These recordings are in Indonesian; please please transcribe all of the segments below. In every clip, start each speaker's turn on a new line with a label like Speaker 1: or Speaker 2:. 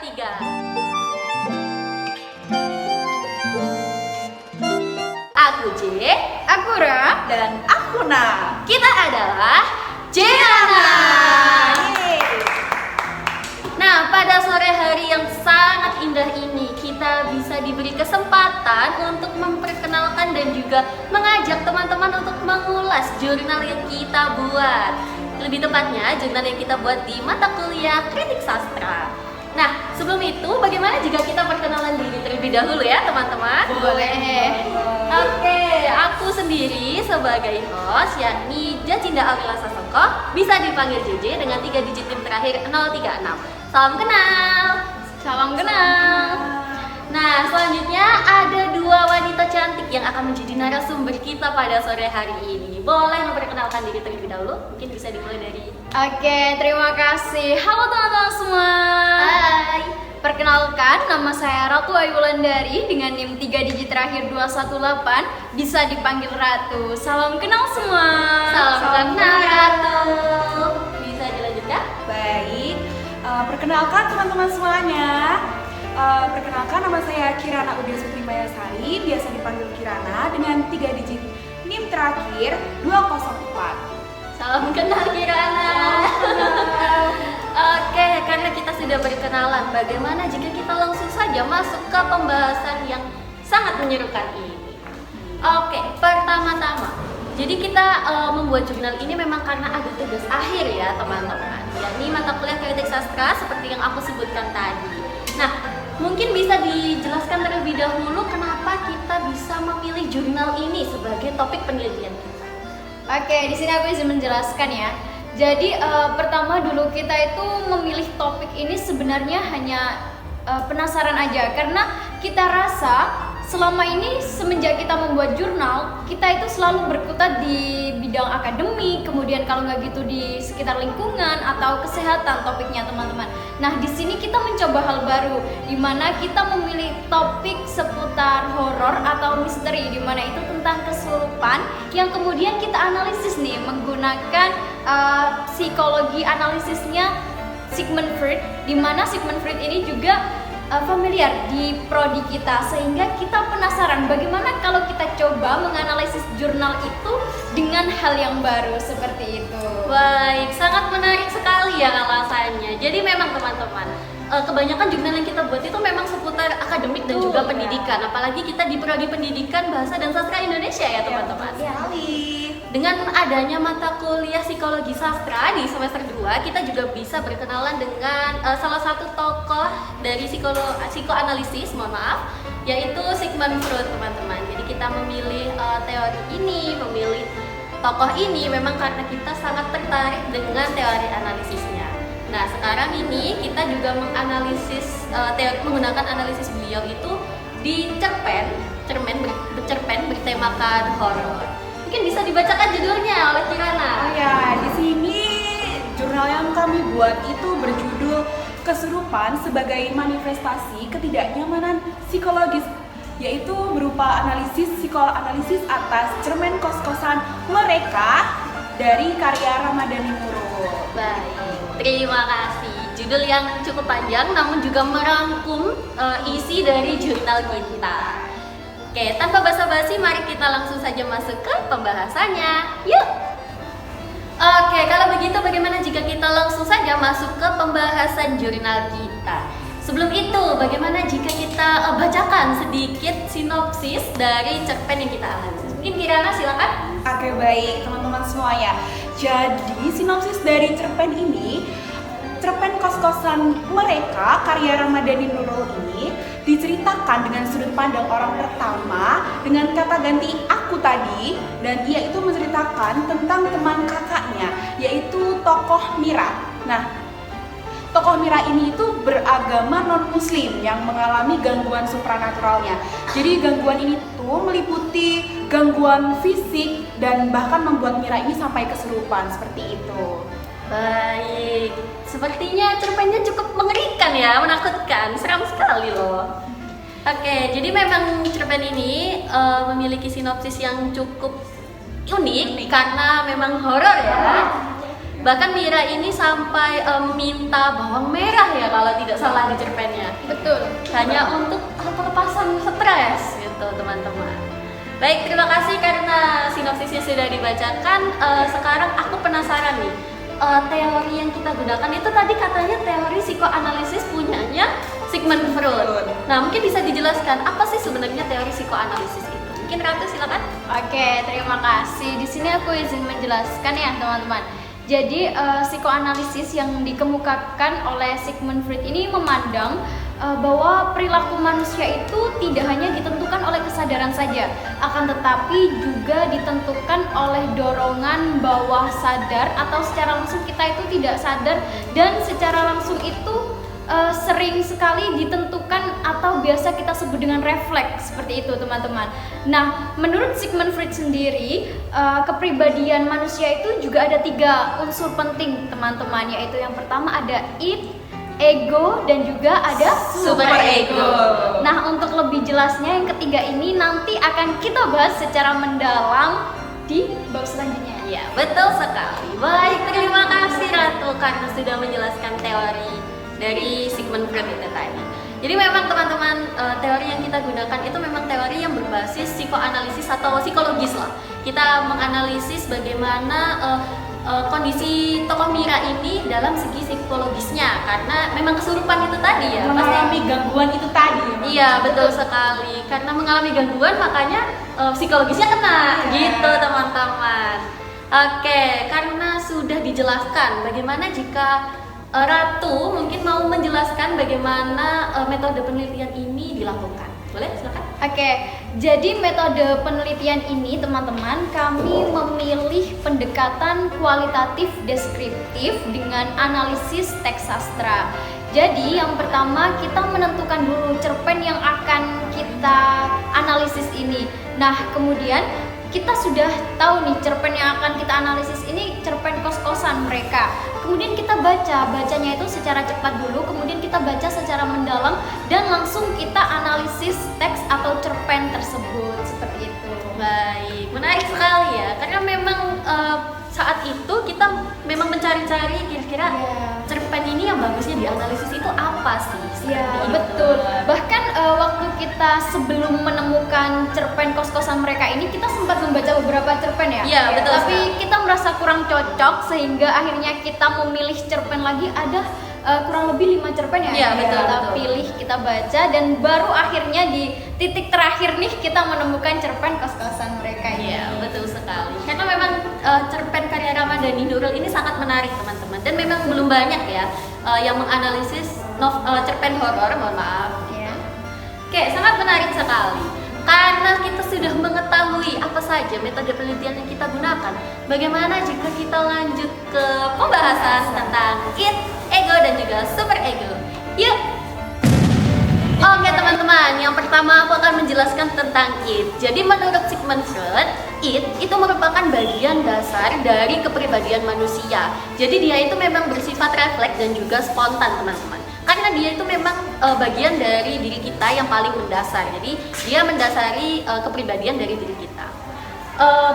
Speaker 1: ketiga. Aku J,
Speaker 2: Aku Ra.
Speaker 3: Dan aku Na.
Speaker 1: kita adalah Jana. Nah, pada sore hari yang sangat indah ini, kita bisa diberi kesempatan untuk memperkenalkan dan juga mengajak teman-teman untuk mengulas jurnal yang kita buat. Lebih tepatnya, jurnal yang kita buat di mata kuliah Kritik Sastra. Nah, sebelum itu, bagaimana jika kita perkenalan diri terlebih dahulu ya, teman-teman?
Speaker 2: Boleh.
Speaker 1: Oke, aku sendiri sebagai host yakni Jacinda Aurela Sasongko, bisa dipanggil JJ dengan 3 digit NIM terakhir 036. Salam kenal.
Speaker 2: Salam kenal.
Speaker 1: Nah, selanjutnya ada 2 wanita cantik yang akan menjadi narasumber kita pada sore hari ini. Boleh memperkenalkan diri terlebih dahulu? Mungkin bisa dimulai dari...
Speaker 2: Oke, terima kasih. Halo teman-teman semua.
Speaker 1: Hai.
Speaker 2: Perkenalkan, nama saya Ratu Ayu Wulandari dengan NIM 3 digit terakhir 218. Bisa dipanggil Ratu. Salam kenal semua.
Speaker 1: Salam kenal Ratu. Bisa dilanjutkan?
Speaker 3: Baik, perkenalkan teman-teman semuanya. Perkenalkan, nama saya Kirana Udia Sutri Mayasari, biasa dipanggil Kirana dengan 3 digit NIM terakhir 204.
Speaker 1: Salam kenal Kirana. Oke, karena kita sudah berkenalan, bagaimana jika kita langsung saja masuk ke pembahasan yang sangat menyerukan ini? Oke, pertama-tama, jadi kita membuat jurnal ini memang karena ada tugas akhir ya teman-teman, yakni mata kuliah Kritik Sastra seperti yang aku sebutkan tadi. Nah, mungkin bisa dijelaskan terlebih dahulu kenapa kita bisa memilih jurnal ini sebagai topik penelitian kita.
Speaker 2: Oke, di sini aku izin menjelaskan ya. Jadi pertama dulu kita itu memilih topik ini sebenarnya hanya penasaran aja, karena kita rasa selama ini semenjak kita membuat jurnal, kita itu selalu berkutat di bidang akademik, kemudian kalau nggak gitu di sekitar lingkungan atau kesehatan topiknya teman-teman. Nah, di sini kita mencoba hal baru, di mana kita memilih topik seputar horor atau misteri, di mana itu tentang kesurupan yang kemudian kita analisis nih menggunakan psikologi analisisnya Sigmund Freud, di mana Sigmund Freud ini juga familiar di prodi kita, sehingga kita penasaran bagaimana kalau kita coba menganalisis jurnal itu dengan hal yang baru seperti itu.
Speaker 1: Baik, sangat menarik sekali ya alasannya. Jadi memang teman-teman, kebanyakan jurnal yang kita buat itu memang seputar akademik dan juga pendidikan. Apalagi kita di prodi pendidikan bahasa dan sastra Indonesia ya teman-teman. Dengan adanya mata kuliah psikologi sastra di semester 2, kita juga bisa berkenalan dengan salah satu tokoh dari psikoanalisis, yaitu Sigmund Freud teman-teman. Jadi kita memilih teori ini, memilih tokoh ini memang karena kita sangat tertarik dengan teori analisisnya. Nah, sekarang ini kita juga menganalisis menggunakan analisis beliau itu di cerpen bertemakan horor. Mungkin bisa dibacakan judulnya oleh Kirana.
Speaker 3: Oh ya, di sini jurnal yang kami buat itu berjudul Kesurupan sebagai Manifestasi Ketidaknyamanan Psikologis, yaitu berupa psikoanalisis atas cermen kos-kosan mereka dari karya Ramadhani Nurul.
Speaker 1: Baik, terima kasih. Judul yang cukup panjang namun juga merangkum isi dari jurnal kita. Oke, tanpa basa-basi, mari kita langsung saja masuk ke pembahasannya. Yuk! Oke, kalau begitu bagaimana jika kita langsung saja masuk ke pembahasan jurnal kita? Sebelum itu, bagaimana jika kita bacakan sedikit sinopsis dari cerpen yang kita analisis? Mungkin Kirana silakan.
Speaker 3: Oke, baik teman-teman semuanya. Jadi sinopsis dari cerpen ini, cerpen kos-kosan mereka karya Ramadhani Nurul ini diceritakan dengan sudut pandang orang pertama dengan kata ganti aku tadi, dan ia itu menceritakan tentang teman kakaknya yaitu tokoh Mira. Nah, tokoh Mira ini itu beragama non-muslim yang mengalami gangguan supranaturalnya. Jadi gangguan ini tuh meliputi gangguan fisik dan bahkan membuat Mira ini sampai kesurupan seperti itu.
Speaker 1: Baik, sepertinya cerpennya cukup mengerikan ya, menakutkan, seram sekali loh. Oke, jadi memang cerpen ini memiliki sinopsis yang cukup unik karena memang horor ya. Bahkan Mira ini sampai minta bawang merah ya kalau tidak salah di cerpennya.
Speaker 2: Betul.
Speaker 1: Hanya untuk pelepasan stres gitu teman-teman. Baik, terima kasih karena sinopsisnya sudah dibacakan. Sekarang aku penasaran nih, teori yang kita gunakan itu tadi katanya teori psikoanalisis punyanya Sigmund Freud. Nah, mungkin bisa dijelaskan apa sih sebenarnya teori psikoanalisis itu? Mungkin Ratu silakan.
Speaker 2: Oke, terima kasih. Di sini aku izin menjelaskan ya teman-teman. Jadi psikoanalisis yang dikemukakan oleh Sigmund Freud ini memandang bahwa perilaku manusia itu tidak hanya ditentukan oleh kesadaran saja, akan tetapi juga ditentukan oleh dorongan bawah sadar atau secara langsung kita itu tidak sadar, dan secara langsung itu sering sekali ditentukan atau biasa kita sebut dengan refleks, seperti itu teman-teman. Nah, menurut Sigmund Freud sendiri, kepribadian manusia itu juga ada 3 unsur penting teman-teman, yaitu yang pertama ada id, ego, dan juga ada
Speaker 1: Superego.
Speaker 2: Nah, untuk lebih jelasnya yang ketiga ini nanti akan kita bahas secara mendalam di bab selanjutnya.
Speaker 1: Ya, betul sekali. Baik, terima kasih Ratu karena sudah menjelaskan teori dari Sigmund Freud itu tadi. Jadi memang teman-teman, teori yang kita gunakan itu memang teori yang berbasis psikoanalisis atau psikologis lah. Kita menganalisis bagaimana kondisi tokoh Mira ini dalam segi psikologisnya, karena memang kesurupan itu tadi ya,
Speaker 3: Mengalami gangguan itu tadi.
Speaker 1: Iya, betul sekali. Karena mengalami gangguan makanya psikologisnya kena, gitu teman-teman. Oke, karena sudah dijelaskan bagaimana jika Ratu mungkin mau menjelaskan bagaimana metode penelitian ini dilakukan. Boleh, silakan.
Speaker 2: Oke, jadi metode penelitian ini teman-teman, kami memilih pendekatan kualitatif deskriptif dengan analisis teks sastra. Jadi yang pertama kita menentukan dulu cerpen yang akan kita analisis ini. Nah, kemudian kita sudah tahu nih cerpen yang akan kita analisis ini cerpen kos-kosan mereka. Kemudian kita bacanya itu secara cepat dulu, kemudian kita baca secara mendalam dan langsung kita analisis teks atau cerpen tersebut, seperti itu.
Speaker 1: Baik, menarik sekali ya, karena memang saat itu kita memang mencari-cari kira-kira cerpen ini yang bagusnya dianalisis itu apa sih?
Speaker 2: Iya, betul. Bahkan waktu kita sebelum menemukan cerpen kos-kosan mereka ini, kita sempat membaca beberapa cerpen ya.
Speaker 1: Iya, betul.
Speaker 2: Tapi kita merasa kurang cocok sehingga akhirnya kita memilih cerpen lagi, ada kurang lebih 5 cerpen ya.
Speaker 1: Iya, betul,
Speaker 2: Kita
Speaker 1: betul.
Speaker 2: pilih, kita baca, dan baru akhirnya di titik terakhir nih kita menemukan cerpen kos-kosan mereka ini.
Speaker 1: Iya, betul sekali. Karena memang cerpen karya Ramadhani Nurul ini sangat menarik teman-teman, dan memang belum banyak ya yang menganalisis cerpen horor, mohon maaf.
Speaker 2: Iya.
Speaker 1: Oke, sangat menarik sekali. Karena kita sudah mengetahui apa saja metode penelitian yang kita gunakan, bagaimana jika kita lanjut ke pembahasan tentang id, ego, dan juga superego? Yuk! Oke teman-teman, yang pertama aku akan menjelaskan tentang id. Jadi menurut Sigmund Freud, id itu merupakan bagian dasar dari kepribadian manusia. Jadi dia itu memang bersifat refleks dan juga spontan teman-teman. Karena dia itu memang bagian dari diri kita yang paling mendasar. Jadi dia mendasari kepribadian dari diri kita.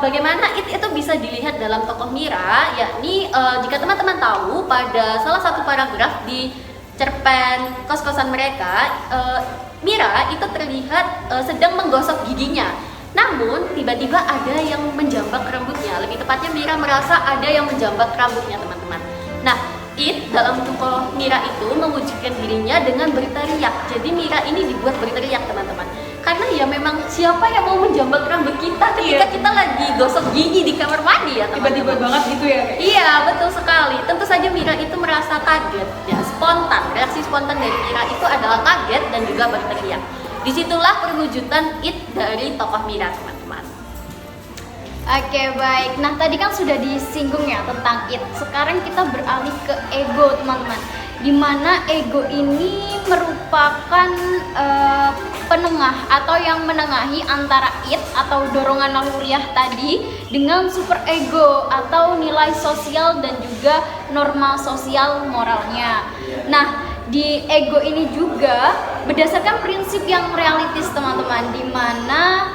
Speaker 1: Bagaimana itu bisa dilihat dalam tokoh Mira, yakni jika teman-teman tahu pada salah satu paragraf di cerpen kos-kosan mereka, Mira itu terlihat sedang menggosok giginya. Namun tiba-tiba ada yang menjambak rambutnya. Lebih tepatnya Mira merasa ada yang menjambak rambutnya teman-teman. Nah, dalam tokoh Mira itu mewujudkan dirinya dengan berteriak. Jadi Mira ini dibuat berteriak teman-teman. Karena ya memang siapa yang mau menjambak rambut kita ketika kita lagi gosok gigi di kamar mandi ya teman-teman.
Speaker 3: Tiba-tiba banget gitu ya.
Speaker 1: Iya, betul sekali. Tentu saja Mira itu merasa kaget, ya spontan. Reaksi spontan dari Mira itu adalah kaget dan juga berteriak. Disitulah perwujudan id dari tokoh Mira teman-teman.
Speaker 2: Oke, baik. Nah, tadi kan sudah disinggung ya tentang id. Sekarang kita beralih ke ego, teman-teman. Di mana ego ini merupakan penengah atau yang menengahi antara id atau dorongan naluriah tadi dengan superego atau nilai sosial dan juga norma sosial moralnya. Nah, di ego ini juga berdasarkan prinsip yang realistis, teman-teman, di mana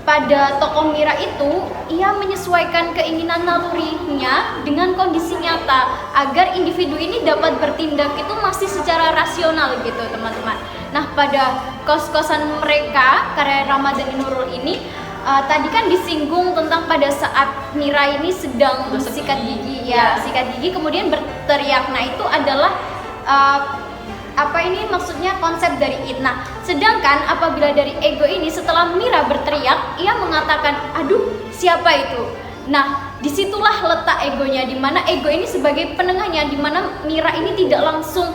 Speaker 2: pada tokoh Mira itu, ia menyesuaikan keinginan nalurinya dengan kondisi nyata agar individu ini dapat bertindak itu masih secara rasional gitu teman-teman. Nah, pada kos-kosan mereka karya Ramadhani Nurul ini tadi kan disinggung tentang pada saat Mira ini sedang sikat gigi, sikat gigi kemudian berteriak. Nah, itu adalah maksudnya konsep dari it. Nah, sedangkan apabila dari ego ini setelah Mira berteriak, ia mengatakan, aduh siapa itu? Nah, disitulah letak egonya, dimana ego ini sebagai penengahnya, dimana Mira ini tidak langsung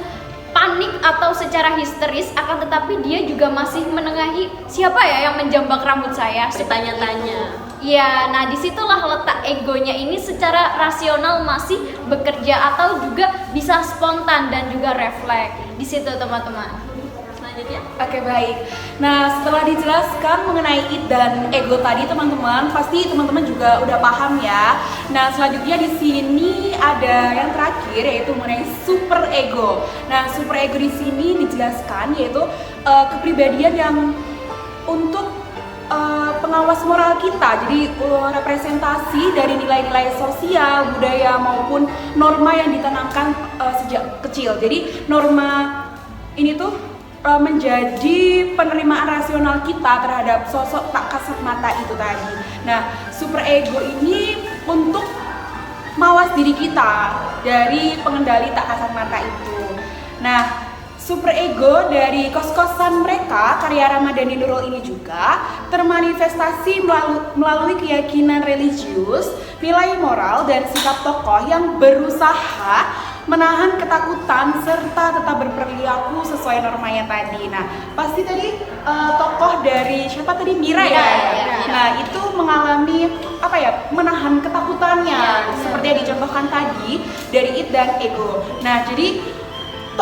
Speaker 2: panik atau secara histeris, akan tetapi dia juga masih menengahi siapa ya yang menjambak rambut saya,
Speaker 1: bertanya-tanya.
Speaker 2: Ya, nah disitulah letak egonya ini secara rasional masih bekerja atau juga bisa spontan dan juga refleks. Di situ teman-teman.
Speaker 1: Selanjutnya.
Speaker 3: Oke, baik. Nah, setelah dijelaskan mengenai it dan ego tadi teman-teman, pasti teman-teman juga udah paham ya. Nah, selanjutnya di sini ada yang terakhir yaitu mengenai super ego. Nah, super ego di sini dijelaskan yaitu kepribadian yang untuk pengawas moral kita, jadi representasi dari nilai-nilai sosial, budaya maupun norma yang ditanamkan sejak kecil. Jadi norma ini tuh menjadi penerimaan rasional kita terhadap sosok tak kasat mata itu tadi. Nah, super ego ini untuk mawas diri kita dari pengendali tak kasat mata itu. Nah, super ego dari kos-kosan mereka, karya Ramadhani Nurul ini juga termanifestasi melalui keyakinan religius, nilai moral, dan sikap tokoh yang berusaha menahan ketakutan serta tetap berperilaku sesuai normanya tadi. Nah, pasti tadi tokoh dari siapa tadi? Mira ya. Nah, itu mengalami menahan ketakutannya seperti yang dicontohkan tadi dari it dan ego. Nah, jadi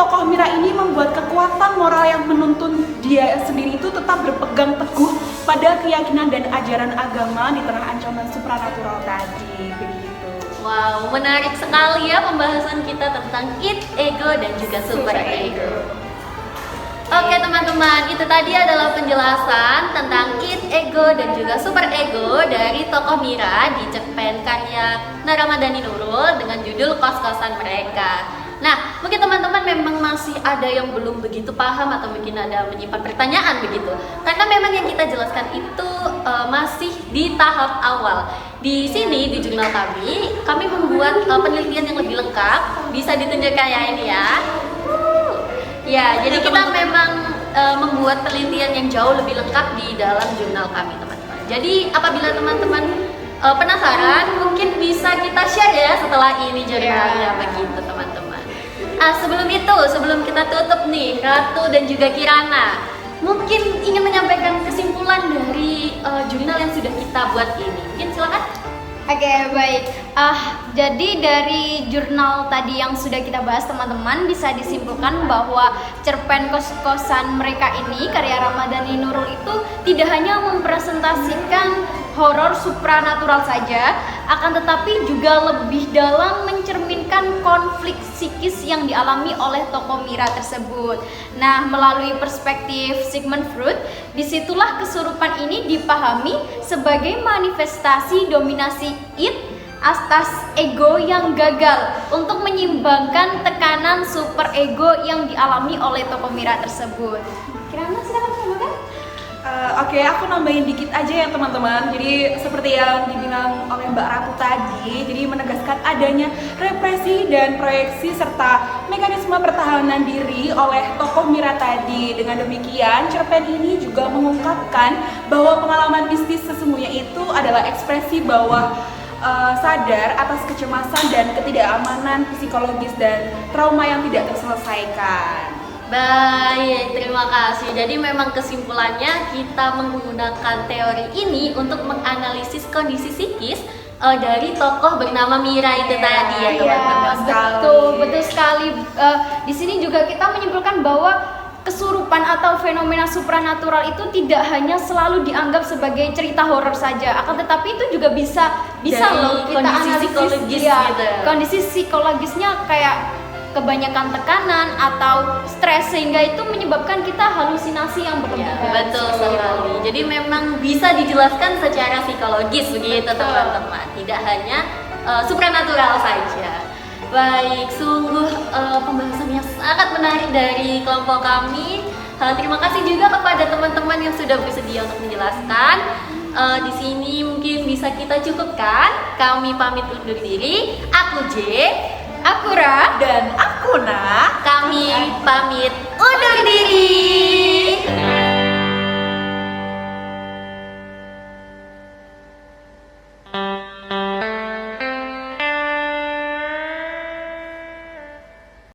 Speaker 3: tokoh Mira ini membuat kekuatan moral yang menuntun dia sendiri itu tetap berpegang teguh pada keyakinan dan ajaran agama di tengah ancaman supranatural tadi. Begitu.
Speaker 1: Wow, menarik sekali ya pembahasan kita tentang it, ego, dan juga super ego. Oke teman-teman, itu tadi adalah penjelasan tentang it, ego, dan juga super ego dari tokoh Mira di cerpen karya Ramadhani Nurul dengan judul Kos-Kosan Mereka. Nah, mungkin teman-teman memang masih ada yang belum begitu paham atau mungkin ada menyimpan pertanyaan begitu. Karena memang yang kita jelaskan itu masih di tahap awal. Di sini di jurnal kami membuat penelitian yang lebih lengkap. Bisa ditunjukkan ya ini ya. Ya, jadi kita memang membuat penelitian yang jauh lebih lengkap di dalam jurnal kami, teman-teman. Jadi apabila teman-teman penasaran, mungkin bisa kita share ya setelah ini jurnalnya begitu, teman-teman. Sebelum kita tutup nih, Ratu dan juga Kirana, mungkin ingin menyampaikan kesimpulan dari jurnal yang sudah kita buat ini. Mungkin silakan.
Speaker 2: Oke, baik. Jadi dari jurnal tadi yang sudah kita bahas teman-teman, bisa disimpulkan bahwa cerpen Kos-Kosan Mereka ini karya Ramadhani Nurul itu tidak hanya mempresentasikan horor supranatural saja, akan tetapi juga lebih dalam mencerminkan konflik psikis yang dialami oleh tokoh Mira tersebut. Nah, melalui perspektif Sigmund Freud, disitulah kesurupan ini dipahami sebagai manifestasi dominasi it atas ego yang gagal untuk menyimbangkan tekanan super ego yang dialami oleh tokoh Mira tersebut. Kirana, silakan tambahkan.
Speaker 3: Oke, aku nambahin dikit aja ya teman-teman. Jadi seperti yang dibilang oleh Mbak Ratu tadi, jadi menegaskan adanya represi dan proyeksi serta mekanisme pertahanan diri oleh tokoh Mira tadi. Dengan demikian, cerpen ini juga mengungkapkan bahwa pengalaman mistis sesungguhnya itu adalah ekspresi bawah sadar atas kecemasan dan ketidakamanan psikologis dan trauma yang tidak terselesaikan.
Speaker 1: Baik, terima kasih. Jadi memang kesimpulannya kita menggunakan teori ini untuk menganalisis kondisi psikis dari tokoh bernama Mira itu tadi ya teman-teman.
Speaker 2: Betul sekali. Di sini juga kita menyimpulkan bahwa kesurupan atau fenomena supranatural itu tidak hanya selalu dianggap sebagai cerita horor saja, akan tetapi itu juga bisa loh kita
Speaker 1: kondisi
Speaker 2: analisis
Speaker 1: psikologis
Speaker 2: ya,
Speaker 1: gitu.
Speaker 2: Kondisi psikologisnya kayak kebanyakan tekanan atau stres sehingga itu menyebabkan kita halusinasi yang
Speaker 1: Ya,
Speaker 2: berlebihan.
Speaker 1: betul sekali. Jadi memang bisa dijelaskan secara psikologis begitu
Speaker 2: Betul.
Speaker 1: teman-teman. Tidak hanya supranatural saja. Baik, sungguh pembahasan yang sangat menarik dari kelompok kami. Terima kasih juga kepada teman-teman yang sudah bersedia untuk menjelaskan. Di sini mungkin bisa kita cukupkan. Kami pamit undur diri. Aku J.
Speaker 2: Aku Ra.
Speaker 3: Dan aku, Nah.
Speaker 1: Kami pamit undur diri.